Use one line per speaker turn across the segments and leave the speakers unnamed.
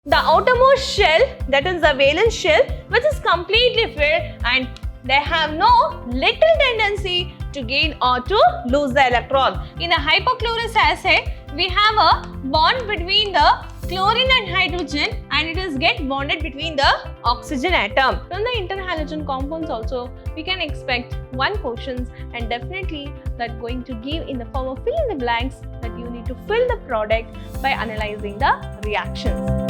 The outermost shell, that is the valence shell, which is completely filled and they have no little tendency to gain or to lose the electron. In a hypochlorous acid, we have a bond between the chlorine and hydrogen and it is get bonded between the oxygen atom. From the interhalogen compounds also, we can expect one questions and definitely that going to give in the form of fill in the blanks that you need to fill the product by analyzing the reactions.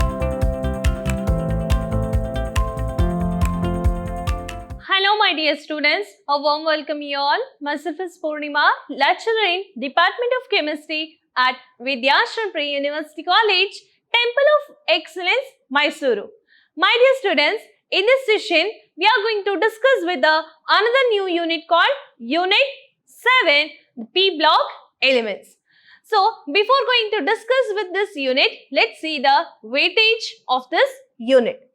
Hello my dear students, a warm welcome you all. Myself is Purnima, lecturer in Department of Chemistry at Vidhyaashram Pre-University College, Temple of Excellence, Mysuru. My dear students, in this session, we are going to discuss with another new unit called Unit 7, the P block elements. So, before going to discuss with this unit, let's see the weightage of this unit.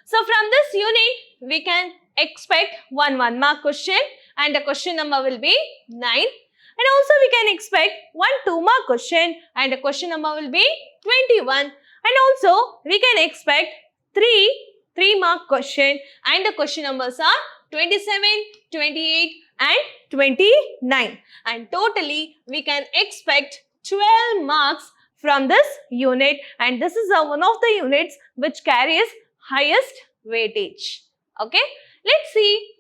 So, from this unit, we can expect one 1 mark question and the question number will be 9. And also we can expect one 2 mark question and the question number will be 21. And also we can expect 3 mark question and the question numbers are 27, 28 and 29. And totally we can expect 12 marks from this unit and this is one of the units which carries highest weightage. Okay. Let's see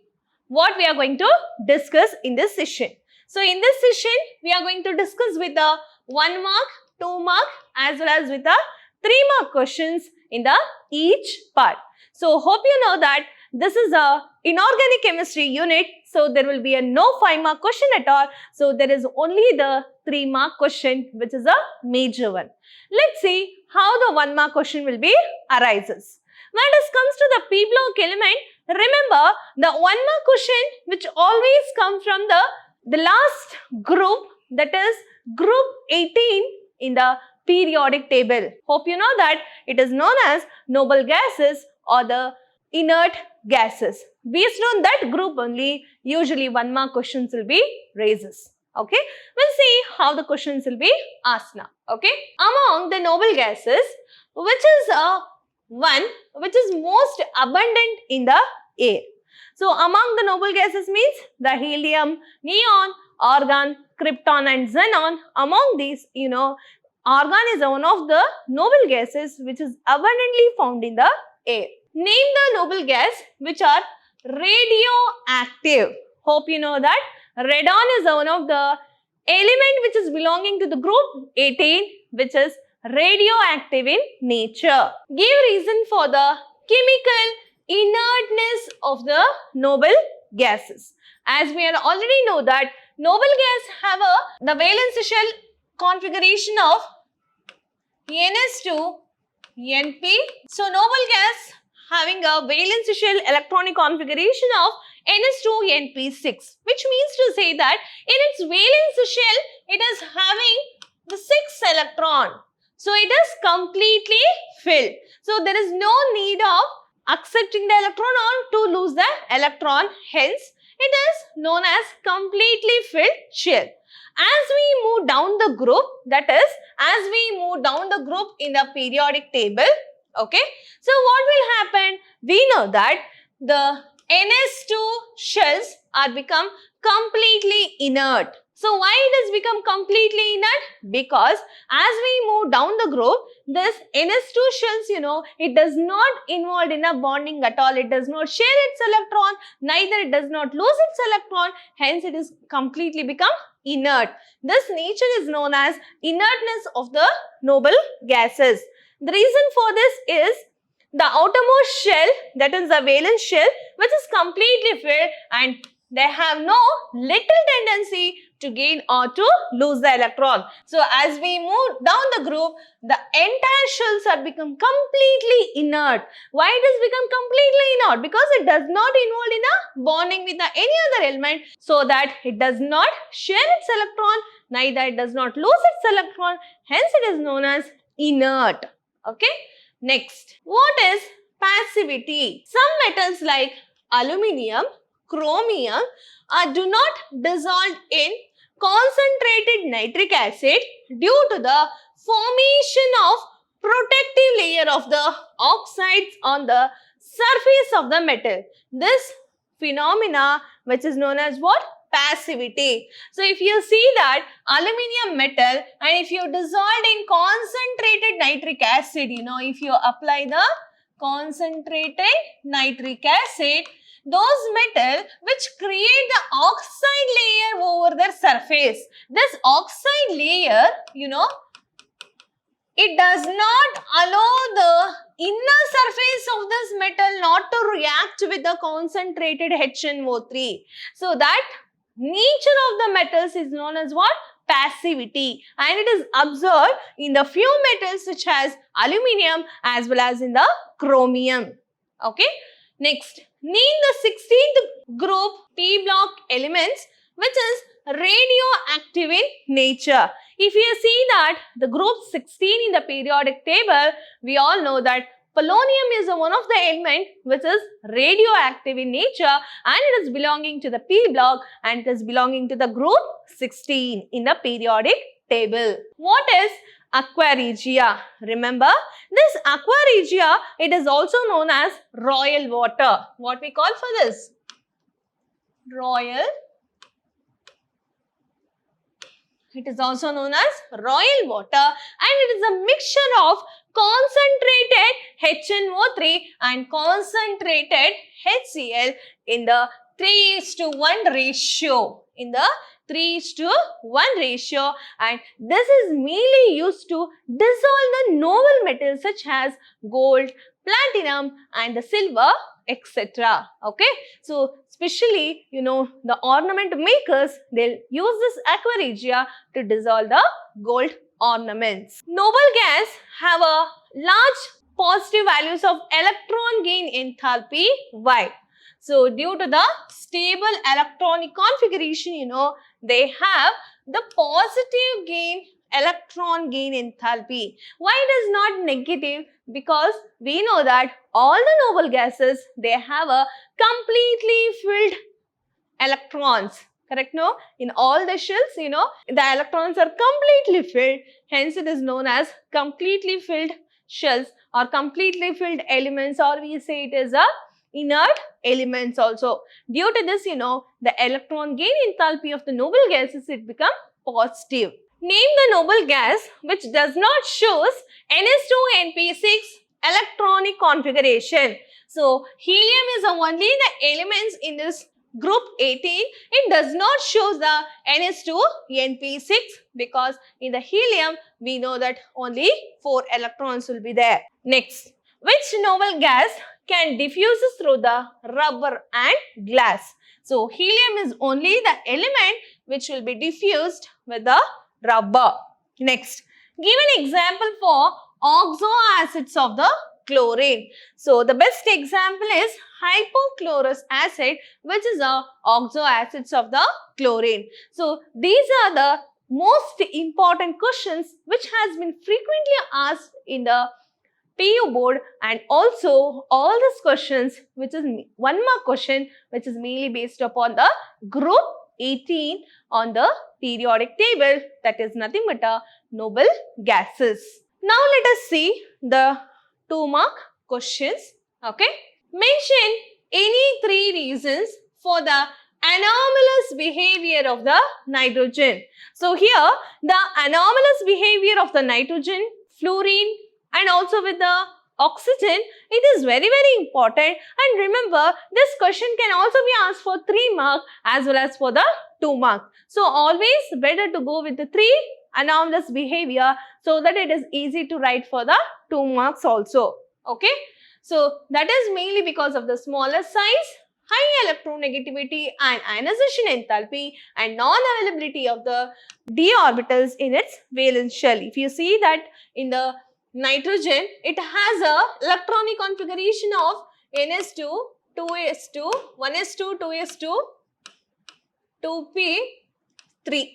what we are going to discuss in this session. So, in this session, we are going to discuss with the 1 mark, 2 mark as well as with the 3 mark questions in the each part. So, hope you know that this is a inorganic chemistry unit. So, there will be a no 5 mark question at all. So, there is only the 3 mark question which is a major one. Let's see how the 1 mark question will be arises. When it comes to the P block element, remember the 1 mark question which always comes from the last group, that is group 18 in the periodic table. Hope you know that it is known as noble gases or the inert gases. Based on that group only, usually 1 mark questions will be raises. Okay, we'll see how the questions will be asked now. Okay, among the noble gases, which is one which is most abundant in the air. So, among the noble gases means the helium, neon, argon, krypton and xenon. Among these, argon is one of the noble gases which is abundantly found in the air. Name the noble gas which are radioactive. Hope you know that radon is one of the element which is belonging to the group 18 which is radioactive in nature. Give reason for the chemical inertness of the noble gases. As we already know that noble gas have the valence shell configuration of NS2 NP. So, noble gas having a valence shell electronic configuration of NS2 NP6, which means to say that in its valence shell it is having the 6 electron. So, it is completely filled. So, there is no need of accepting the electron or to lose the electron. Hence, it is known as completely filled shell. As we move down the group, that is, as we move down the group in the periodic table, okay. So, what will happen? We know that the NS2 shells are become completely inert. So, why it has become completely inert? Because as we move down the group, this NS2 shells, it does not involved in a bonding at all. It does not share its electron, neither it does not lose its electron. Hence, it is completely become inert. This nature is known as inertness of the noble gases. The reason for this is the outermost shell, that is the valence shell, which is completely filled and they have no little tendency to gain or to lose the electron. So, as we move down the group, the entire shells are become completely inert. Why it has become completely inert? Because it does not involve in a bonding with any other element, so that it does not share its electron, neither it does not lose its electron. Hence, it is known as inert. Okay. Next, what is passivity? Some metals like aluminium, chromium do not dissolve in concentrated nitric acid due to the formation of protective layer of the oxides on the surface of the metal. This phenomena, which is known as what? Passivity. So if you see that aluminium metal, and if you dissolved in concentrated nitric acid, if you apply the concentrated nitric acid, those metal which create the oxide layer over their surface. This oxide layer, it does not allow the inner surface of this metal not to react with the concentrated HNO3. So that nature of the metals is known as what? Passivity, and it is observed in the few metals such as aluminium as well as in the chromium. Okay. Next, name the 16th group P block elements which is radioactive in nature. If you see that the group 16 in the periodic table, we all know that polonium is one of the elements which is radioactive in nature, and it is belonging to the P block, and it is belonging to the group 16 in the periodic table. What is aqua regia? Remember, this aqua regia, it is also known as royal water. What we call for this? Royal. It is also known as royal water, and it is a mixture of concentrated HNO3 and concentrated HCl in the 3:1 ratio. In the 3:1 ratio, and this is mainly used to dissolve the noble metals such as gold, platinum and the silver, etc. Okay, so especially the ornament makers, they'll use this aqua regia to dissolve the gold ornaments. Noble gas have a large positive values of electron gain enthalpy. Why? So due to the stable electronic configuration, they have the positive gain, electron gain enthalpy. Why it is not negative? Because we know that all the noble gases, they have a completely filled electrons. Correct? No? In all the shells, the electrons are completely filled. Hence, it is known as completely filled shells or completely filled elements, or we say it is a inert elements also. Due to this, the electron gain enthalpy of the noble gases, it become positive. Name the noble gas which does not shows NS2-NP6 electronic configuration. So, helium is only the elements in this group 18. It does not show the NS2-NP6 because in the helium, we know that only 4 electrons will be there. Next, which noble gas can diffuse through the rubber and glass? So, helium is only the element which will be diffused with the rubber. Next, give an example for oxo acids of the chlorine. So, the best example is hypochlorous acid, which is the oxo acids of the chlorine. So, these are the most important questions which has been frequently asked in the PU board, and also all these questions which is 1 mark question which is mainly based upon the group 18 on the periodic table, that is nothing but noble gases. Now let us see the 2 mark questions. Okay. Mention any 3 reasons for the anomalous behavior of the nitrogen. So here the anomalous behavior of the nitrogen, fluorine and also with the oxygen, it is very important, and remember this question can also be asked for 3 mark as well as for the 2 mark. So always better to go with the 3 anomalous behavior so that it is easy to write for the 2 marks also. Okay. So that is mainly because of the smaller size, high electronegativity and ionization enthalpy and non-availability of the d orbitals in its valence shell. If you see that in the nitrogen, it has a electronic configuration of NS2, 2s2, 1s2, 2s2, 2p3.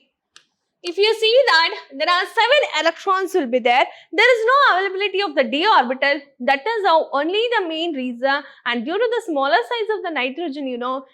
If you see that there are 7 electrons will be there, there is no availability of the d orbital. That is only the main reason, and due to the smaller size of the nitrogen,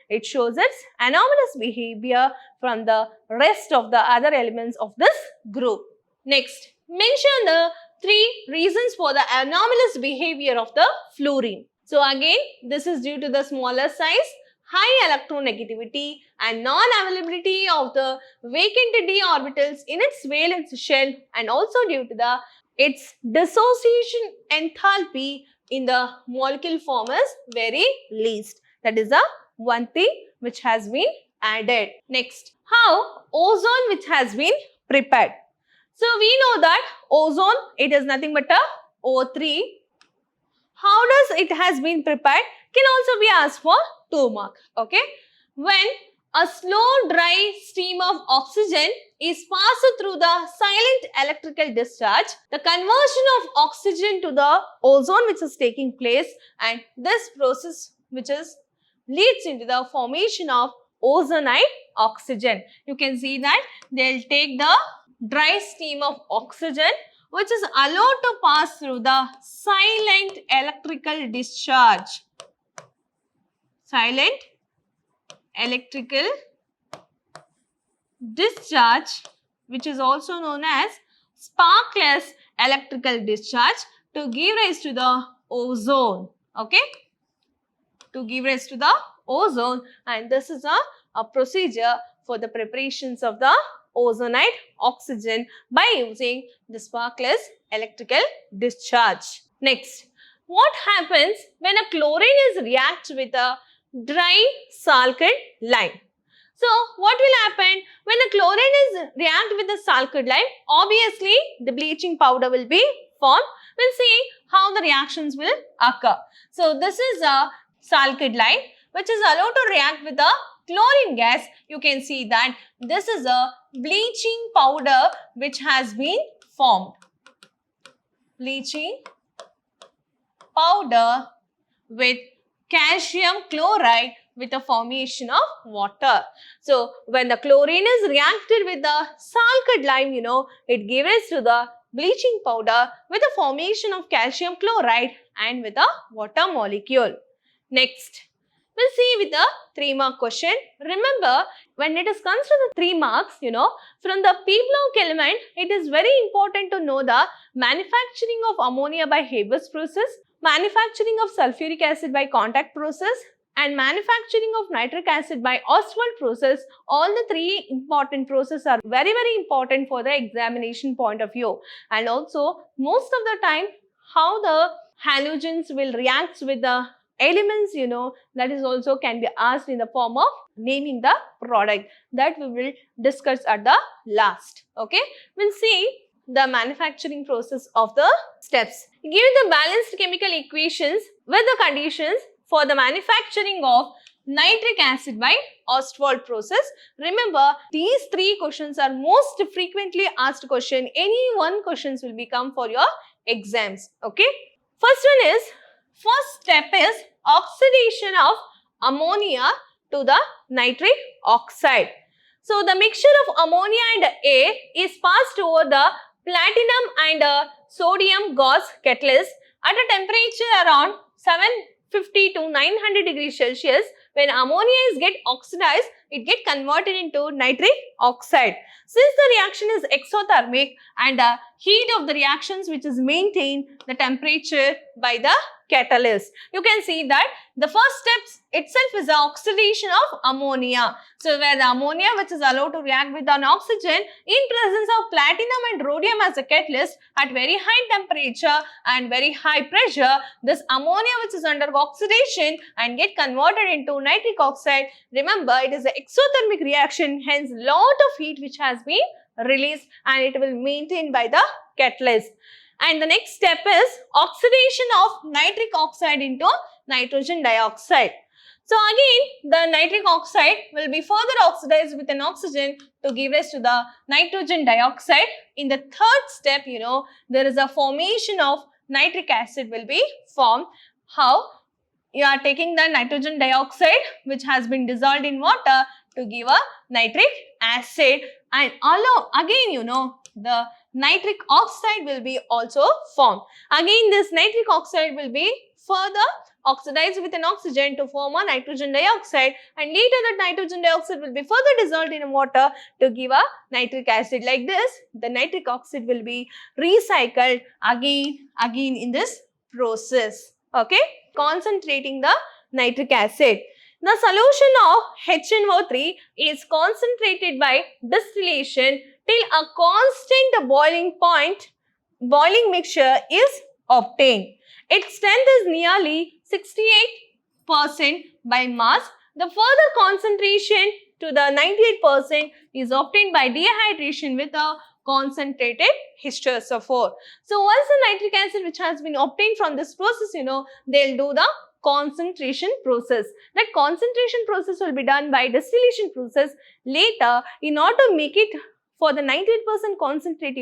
it shows its anomalous behavior from the rest of the other elements of this group. Next, mention the three reasons for the anomalous behavior of the fluorine. So again, this is due to the smaller size, high electronegativity and non-availability of the vacant d orbitals in its valence shell, and also due to its dissociation enthalpy in the molecule form is very least. That is the one thing which has been added. Next, how ozone which has been prepared. So we know that ozone, it is nothing but a O3. How does it has been prepared can also be asked for 2 marks. Okay. When a slow dry stream of oxygen is passed through the silent electrical discharge, the conversion of oxygen to the ozone which is taking place, and this process which is leads into the formation of ozonide oxygen. You can see that they'll take the dry stream of oxygen which is allowed to pass through the silent electrical discharge. Silent electrical discharge, which is also known as sparkless electrical discharge, to give rise to the ozone. Okay, to give rise to the ozone, and this is a procedure for the preparations of the ozonide oxygen by using the sparkless electrical discharge. Next, what happens when a chlorine is react with a dry salcid lime? So, what will happen when the chlorine is react with the salcid lime? Obviously, the bleaching powder will be formed. We'll see how the reactions will occur. So, this is a salcid lime which is allowed to react with the chlorine gas. You can see that this is a bleaching powder which has been formed. Bleaching powder with calcium chloride with the formation of water. So, when the chlorine is reacted with the salcid lime, it gives rise to the bleaching powder with the formation of calcium chloride and with a water molecule. Next, we'll see with the 3-mark question. Remember, when it is comes to the 3 marks, from the P block element, it is very important to know the manufacturing of ammonia by Haber's process, manufacturing of sulfuric acid by contact process, and manufacturing of nitric acid by Ostwald process. All the 3 important processes are very, very important for the examination point of view. And also, most of the time, how the halogens will react with the elements, that is also can be asked in the form of naming the product, that we will discuss at the last. Okay, we'll see the manufacturing process of the steps. Given the balanced chemical equations with the conditions for the manufacturing of nitric acid by Ostwald process. Remember, these 3 questions are most frequently asked question. Any one questions will become for your exams. Okay, first step is oxidation of ammonia to the nitric oxide. So, the mixture of ammonia and air is passed over the platinum and sodium gauze catalyst at a temperature around 750 to 900 degrees Celsius. When ammonia is get oxidized, it get converted into nitric oxide. Since the reaction is exothermic and the heat of the reactions which is maintained the temperature by the catalyst. You can see that the first steps itself is the oxidation of ammonia. So, where the ammonia which is allowed to react with an oxygen in presence of platinum and rhodium as a catalyst at very high temperature and very high pressure, this ammonia which is under oxidation and get converted into nitric oxide. Remember, it is an exothermic reaction, hence lot of heat which has been released and it will maintain by the catalyst. And the next step is oxidation of nitric oxide into nitrogen dioxide. So again, the nitric oxide will be further oxidized with an oxygen to give rise to the nitrogen dioxide. In the 3rd step, there is a formation of nitric acid will be formed. How? You are taking the nitrogen dioxide which has been dissolved in water to give a nitric acid, and again the nitric oxide will be also formed. Again, this nitric oxide will be further oxidized with an oxygen to form a nitrogen dioxide, and later that nitrogen dioxide will be further dissolved in water to give a nitric acid. Like this, the nitric oxide will be recycled again in this process. Okay, concentrating the nitric acid. The solution of HNO3 is concentrated by distillation till a constant boiling mixture is obtained. Its strength is nearly 68% by mass. The further concentration to the 98% is obtained by dehydration with a concentrated H2SO4. So once the nitric acid which has been obtained from this process, they'll do the concentration process. That concentration process will be done by distillation process. Later, in order to make it for the 98% concentrate,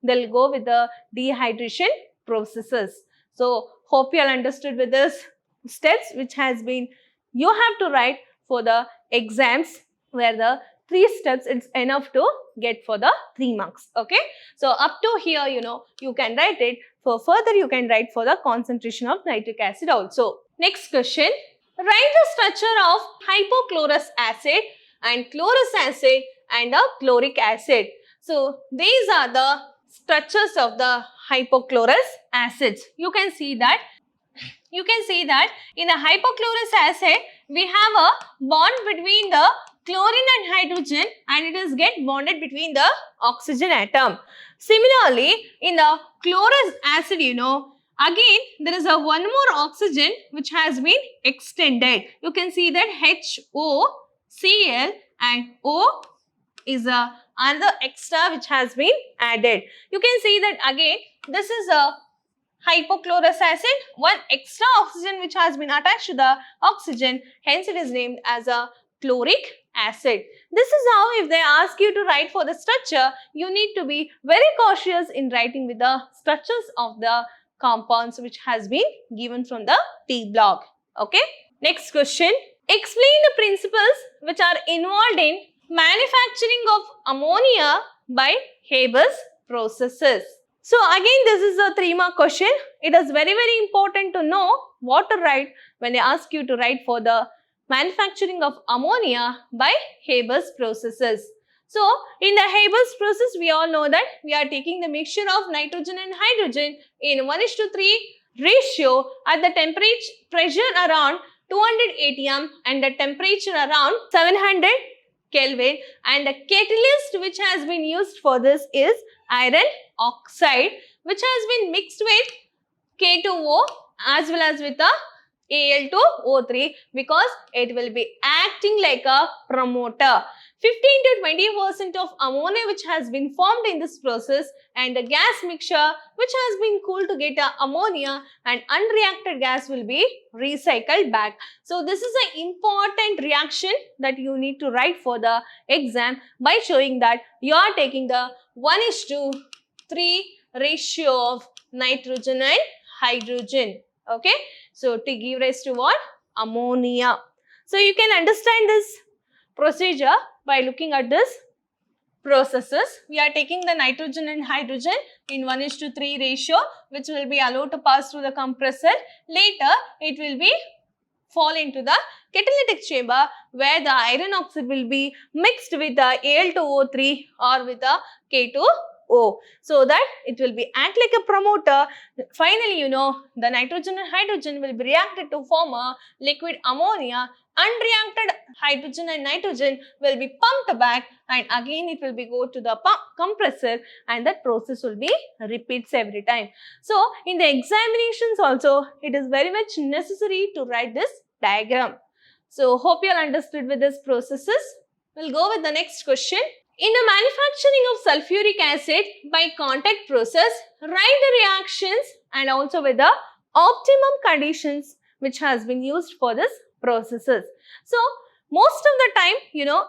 they'll go with the dehydration processes. So, hope you all understood with this steps which has been you have to write for the exams, where the 3 steps it's enough to get for the 3 marks. Okay. So, up to here, you can write it. For further, you can write for the concentration of nitric acid also. Next question. Write the structure of hypochlorous acid and chlorous acid and the chloric acid. So, these are the structures of the hypochlorous acids. You can see that in the hypochlorous acid, we have a bond between the chlorine and hydrogen, and it is get bonded between the oxygen atom. Similarly, in the chlorous acid, again there is a one more oxygen which has been extended. You can see that HOCl and O is another extra which has been added. You can see that again this is a hypochlorous acid, one extra oxygen which has been attached to the oxygen, hence it is named as a chloric acid. This is how, if they ask you to write for the structure, you need to be very cautious in writing with the structures of the compounds which has been given from the T block. Okay. Next question. Explain the principles which are involved in manufacturing of ammonia by Haber's processes. So again, this is a 3-mark question. It is very important to know what to write when they ask you to write for the manufacturing of ammonia by Haber's processes. So in the Haber's process, we all know that we are taking the mixture of nitrogen and hydrogen in 1:3 ratio at the pressure around 200 atm and the temperature around 700 Kelvin, and the catalyst which has been used for this is iron oxide, which has been mixed with K2O as well as with the Al2O3, because it will be acting like a promoter. 15 to 20% of ammonia which has been formed in this process, and the gas mixture which has been cooled to get ammonia, and unreacted gas will be recycled back. So this is an important reaction that you need to write for the exam by showing that you are taking the 1:3 ratio of nitrogen and hydrogen. Okay. So to give rise to what? Ammonia. So you can understand this procedure by looking at this processes. We are taking the nitrogen and hydrogen in 1:3 ratio, which will be allowed to pass through the compressor. Later, it will be fall into the catalytic chamber, where the iron oxide will be mixed with the Al2O3 or with the K2O, so that it will be act like a promoter. Finally, the nitrogen and hydrogen will be reacted to form a liquid ammonia. Unreacted hydrogen and nitrogen will be pumped back, and again it will be go to the compressor, and that process will be repeats every time. So in the examinations also, it is very much necessary to write this diagram. So hope you all understood with this processes. We'll go with the next question. In the manufacturing of sulfuric acid by contact process, write the reactions and also with the optimum conditions which has been used for this processes. So most of the time,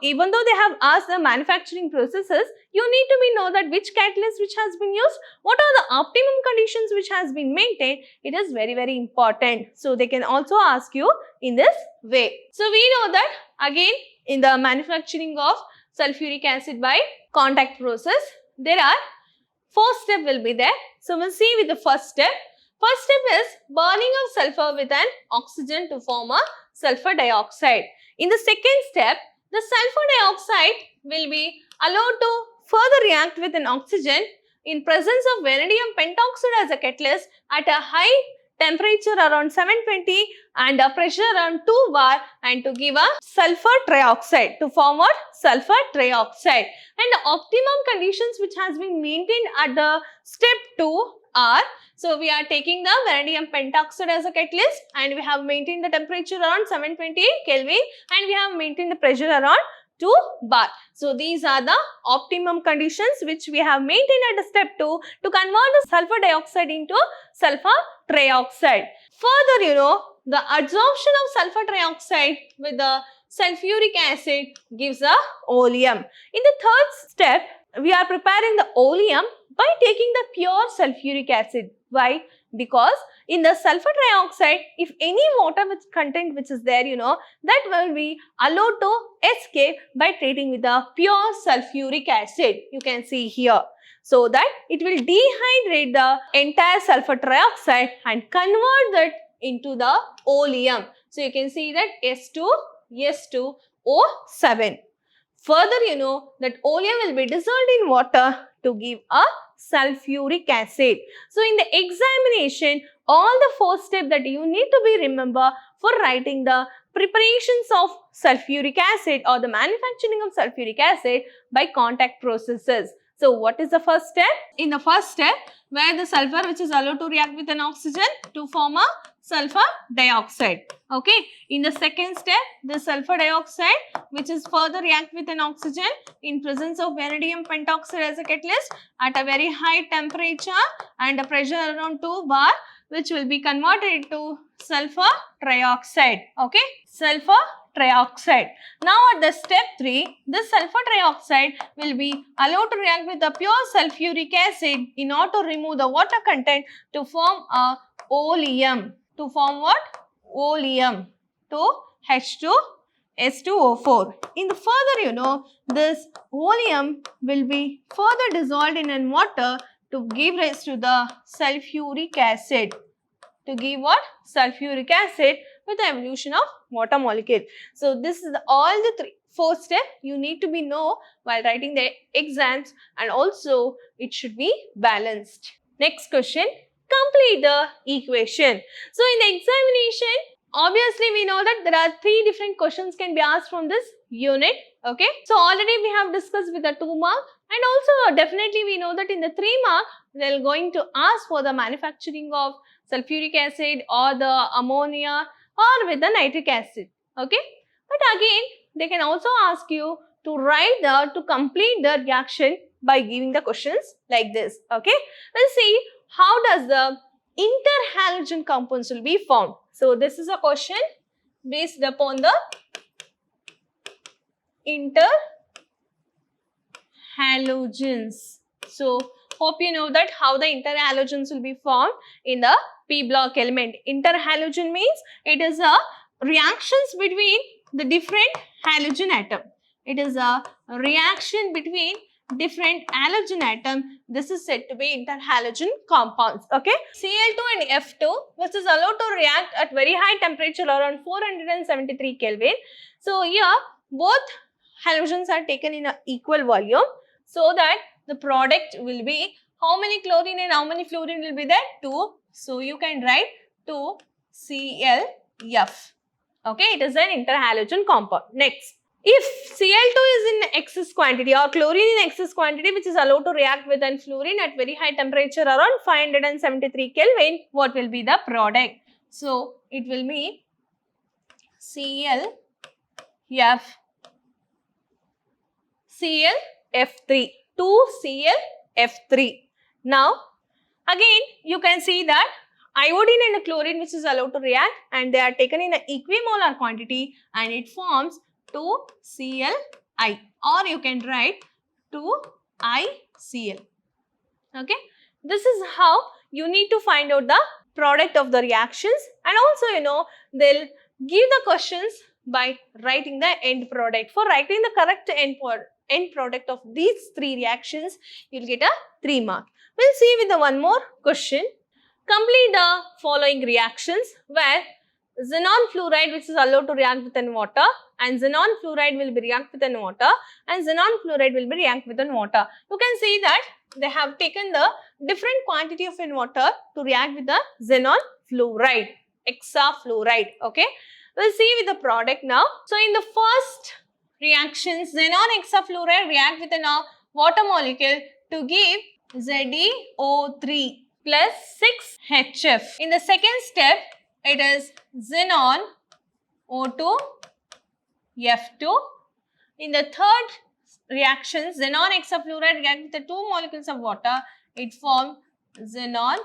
even though they have asked the manufacturing processes, you need to know that which catalyst which has been used, what are the optimum conditions which has been maintained. It is very important. So they can also ask you in this way. So we know that again in the manufacturing of sulfuric acid by contact process, there are 4 steps will be there. So we'll see with the first step. First step is burning of sulfur with an oxygen to form a sulfur dioxide. In the second step, the sulfur dioxide will be allowed to further react with an oxygen in presence of vanadium pentoxide as a catalyst at a high temperature around 720 and a pressure around 2 bar, and to give a sulfur trioxide, to form what? Sulfur trioxide. And the optimum conditions which has been maintained at the step 2 are, so we are taking the vanadium pentoxide as a catalyst and we have maintained the temperature around 720 Kelvin and we have maintained the pressure around 2 bar. So these are the optimum conditions which we have maintained at the step 2 to convert the sulfur dioxide into sulfur trioxide. Further, the absorption of sulfur trioxide with the sulfuric acid gives a oleum. In the third step, we are preparing the oleum by taking the pure sulfuric acid. Why? Because in the sulfur trioxide, if any water with content which is there, that will be allowed to escape by treating with the pure sulfuric acid. You can see here. So that it will dehydrate the entire sulfur trioxide and convert that into the oleum. So you can see that S2O7. Further, that oleum will be dissolved in water to give a sulfuric acid. So in the examination, all the 4 steps that you need to be remember for writing the preparations of sulfuric acid or the manufacturing of sulfuric acid by contact processes. So what is the first step? In the first step, where the sulfur which is allowed to react with an oxygen to form a sulfur dioxide. Okay. In the second step, the sulfur dioxide which is further react with an oxygen in presence of vanadium pentoxide as a catalyst at a very high temperature and a pressure around 2 bar, which will be converted to sulfur trioxide. Okay. Sulfur trioxide. Now at the step 3, this sulfur trioxide will be allowed to react with the pure sulfuric acid in order to remove the water content to form a oleum. To form what? Oleum to H2S2O4. In the further, this oleum will be further dissolved in water to give rise to the sulfuric acid. To give what? Sulfuric acid with the evolution of water molecule. So this is all the 4 steps you need to know while writing the exams, and also it should be balanced. Next question. Complete the equation. So in the examination, obviously we know that there are 3 different questions can be asked from this unit. Okay. So already we have discussed with the 2 mark, and also definitely we know that in the 3 mark they are going to ask for the manufacturing of sulfuric acid or the ammonia or with the nitric acid. Okay. But again, they can also ask you to write to complete the reaction by giving the questions like this. Okay. Let's see how does the interhalogen compounds will be formed. So this is a question based upon the interhalogens. So hope you know that how the interhalogens will be formed in the P block element. Interhalogen means it is a reactions between the different halogen atom. It is a reaction between different halogen atom. This is said to be interhalogen compounds. Okay. Cl2 and F2, which is allowed to react at very high temperature around 473 Kelvin. So here both halogens are taken in an equal volume, so that the product will be how many chlorine and how many fluorine will be there? 2. So you can write 2ClF. Okay. It is an interhalogen compound. Next. If Cl2 is in excess quantity or chlorine in excess quantity, which is allowed to react with an fluorine at very high temperature around 573 Kelvin, what will be the product? So it will be ClF3, 2ClF3. Now again you can see that iodine and chlorine which is allowed to react, and they are taken in an equimolar quantity, and it forms 2Cl, or you can write 2ICl. Okay. This is how you need to find out the product of the reactions, and also they'll give the questions by writing the end product. For writing the correct end product of these 3 reactions, you'll get a 3 mark. We'll see with the one more question. Complete the following reactions where xenon fluoride, which is allowed to react with water, and xenon fluoride will be react with water, and xenon fluoride will be react with water. You can see that they have taken the different quantity of water to react with the xenon fluoride, hexafluoride. Okay, we'll see with the product now. So in the first reaction, xenon hexafluoride react with a water molecule to give ZeO3 plus 6HF. In the second step, it is xenon O2 F2. In the third reaction, xenon hexafluoride react with the two molecules of water. It forms xenon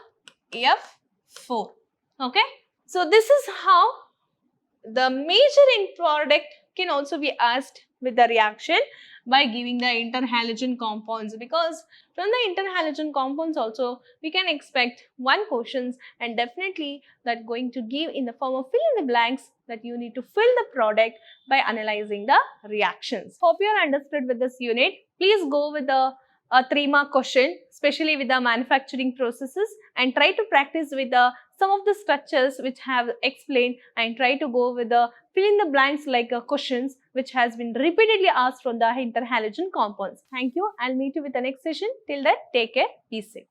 F4. Okay. So this is how the major end product can also be asked with the reaction by giving the interhalogen compounds, because from the interhalogen compounds also we can expect one questions, and definitely that going to give in the form of fill in the blanks that you need to fill the product by analyzing the reactions. Hope you are understood with this unit. Please go with the 3-mark question, especially with the manufacturing processes, and try to practice with the some of the structures which have explained, and try to go with the fill in the blanks like questions which has been repeatedly asked from the interhalogen compounds. Thank you. I'll meet you with the next session. Till then, take care. Be safe.